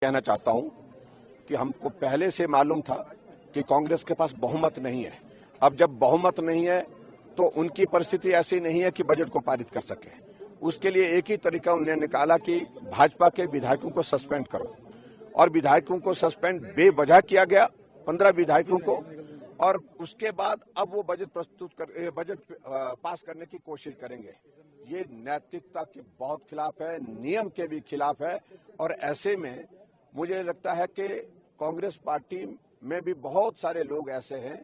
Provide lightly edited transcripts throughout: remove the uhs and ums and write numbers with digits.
कहना चाहता हूं कि हमको पहले से मालूम था कि कांग्रेस के पास बहुमत नहीं है। अब जब बहुमत नहीं है तो उनकी परिस्थिति ऐसी नहीं है कि बजट को पारित कर सके। उसके लिए एक ही तरीका उन्होंने निकाला कि भाजपा के विधायकों को सस्पेंड करो, और विधायकों को सस्पेंड बेवजह किया गया, 15 विधायकों को। और उसके बाद अब वो बजट पास करने की कोशिश करेंगे। ये नैतिकता के बहुत खिलाफ है, नियम के भी खिलाफ है। और ऐसे में मुझे लगता है कि कांग्रेस पार्टी में भी बहुत सारे लोग ऐसे हैं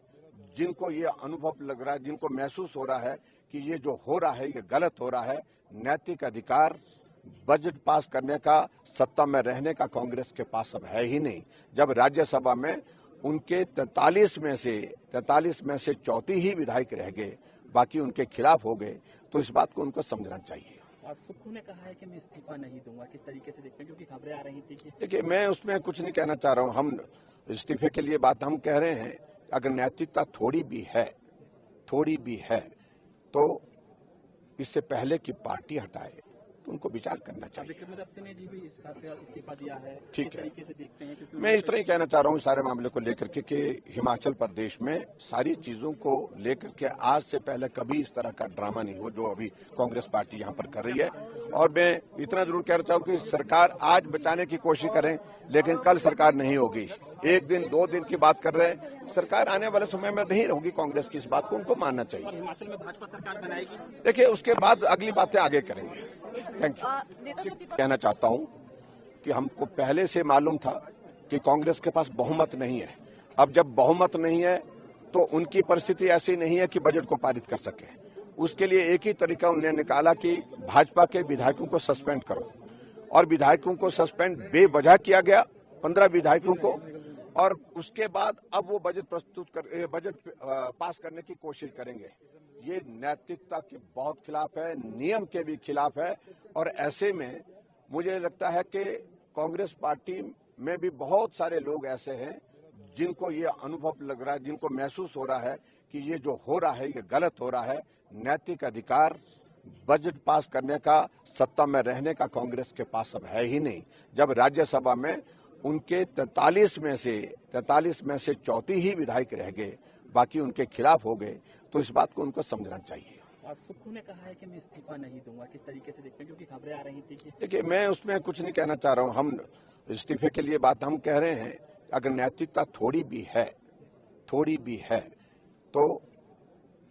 जिनको ये अनुभव लग रहा है, जिनको महसूस हो रहा है कि ये जो हो रहा है ये गलत हो रहा है। नैतिक अधिकार बजट पास करने का, सत्ता में रहने का कांग्रेस के पास अब है ही नहीं। जब राज्यसभा में उनके 43 में से 34 ही विधायक रह गए, बाकी उनके खिलाफ हो गए, तो इस बात को उनको समझना चाहिए। सुक्खू ने कहा है कि मैं इस्तीफा नहीं दूंगा, किस तरीके से देखते हैं, क्योंकि खबरें आ रही थी कि देखिए, मैं उसमें कुछ नहीं कहना चाह रहा हूं। हम इस्तीफे के लिए बात हम कह रहे हैं, अगर नैतिकता थोड़ी भी है तो इससे पहले की पार्टी हटाए तो उनको विचार करना चाहिए। विक्रमादित्य ने जी भी इस्तीफा दिया है, ठीक है। तरीके से देखते हैं, क्योंकि मैं इस तरह ही कहना चाह रहा हूँ सारे मामले को लेकर के कि हिमाचल प्रदेश में सारी चीजों को लेकर के आज से पहले कभी इस तरह का ड्रामा नहीं हो जो अभी कांग्रेस पार्टी यहाँ पर कर रही है। और मैं इतना जरूर कहना चाहूँ कि सरकार आज बचाने की कोशिश करें, लेकिन कल सरकार नहीं होगी। 1 दिन 2 दिन की बात कर रहे हैं, सरकार आने वाले समय में नहीं होगी कांग्रेस की। इस बात को उनको मानना चाहिए। हिमाचल में भाजपा सरकार बनाएगी। देखिए, उसके बाद अगली बातें आगे करेंगे। Thank you. कहना चाहता हूं कि हमको पहले से मालूम था कि कांग्रेस के पास बहुमत नहीं है। अब जब बहुमत नहीं है तो उनकी परिस्थिति ऐसी नहीं है कि बजट को पारित कर सके। उसके लिए एक ही तरीका उन्होंने निकाला कि भाजपा के विधायकों को सस्पेंड करो, और विधायकों को सस्पेंड बेवजह किया गया, 15 विधायकों को। और उसके बाद अब वो बजट पास करने की कोशिश करेंगे। ये नैतिकता के बहुत खिलाफ है, नियम के भी खिलाफ है। और ऐसे में मुझे लगता है कि कांग्रेस पार्टी में भी बहुत सारे लोग ऐसे हैं जिनको ये अनुभव लग रहा है, जिनको महसूस हो रहा है कि ये जो हो रहा है ये गलत हो रहा है। नैतिक अधिकार बजट पास करने का, सत्ता में रहने का कांग्रेस के पास अब है ही नहीं। जब राज्यसभा में उनके 43 में से 34 ही विधायक रह गए, बाकी उनके खिलाफ हो गए, तो इस बात को उनको समझना चाहिए। सुक्खू ने कहा है कि मैं इस्तीफा नहीं दूंगा, किस तरीके से देखते हैं, क्योंकि खबरें आ रही थी कि देखिए, मैं उसमें कुछ नहीं कहना चाह रहा हूं। हम इस्तीफे के लिए बात हम कह रहे हैं, अगर नैतिकता थोड़ी भी है तो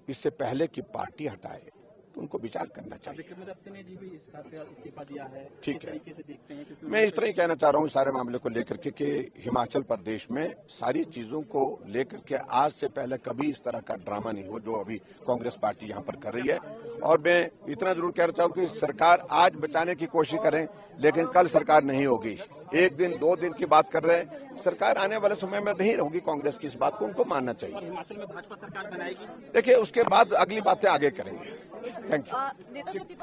इससे पहले की पार्टी हटाए तो उनको विचार करना चाहिए। विक्रमादित्य ने जी भी इस्तीफा दिया है, ठीक है। तरीके से देखते हैं, क्योंकि मैं इस तरह ही कहना चाह रहा हूँ सारे मामले को लेकर के कि हिमाचल प्रदेश में सारी चीजों को लेकर के आज से पहले कभी इस तरह का ड्रामा नहीं हो जो अभी कांग्रेस पार्टी यहाँ पर कर रही है। और मैं इतना जरूर कहना चाहूँ कि सरकार आज बचाने की कोशिश करें, लेकिन कल सरकार नहीं होगी। 1 दिन 2 दिन की बात कर रहे हैं, सरकार आने वाले समय में नहीं होगी कांग्रेस की। इस बात को उनको मानना चाहिए। हिमाचल में भाजपा सरकार बनाएगी। देखिए, उसके बाद अगली बातें आगे करेंगे। Thank you.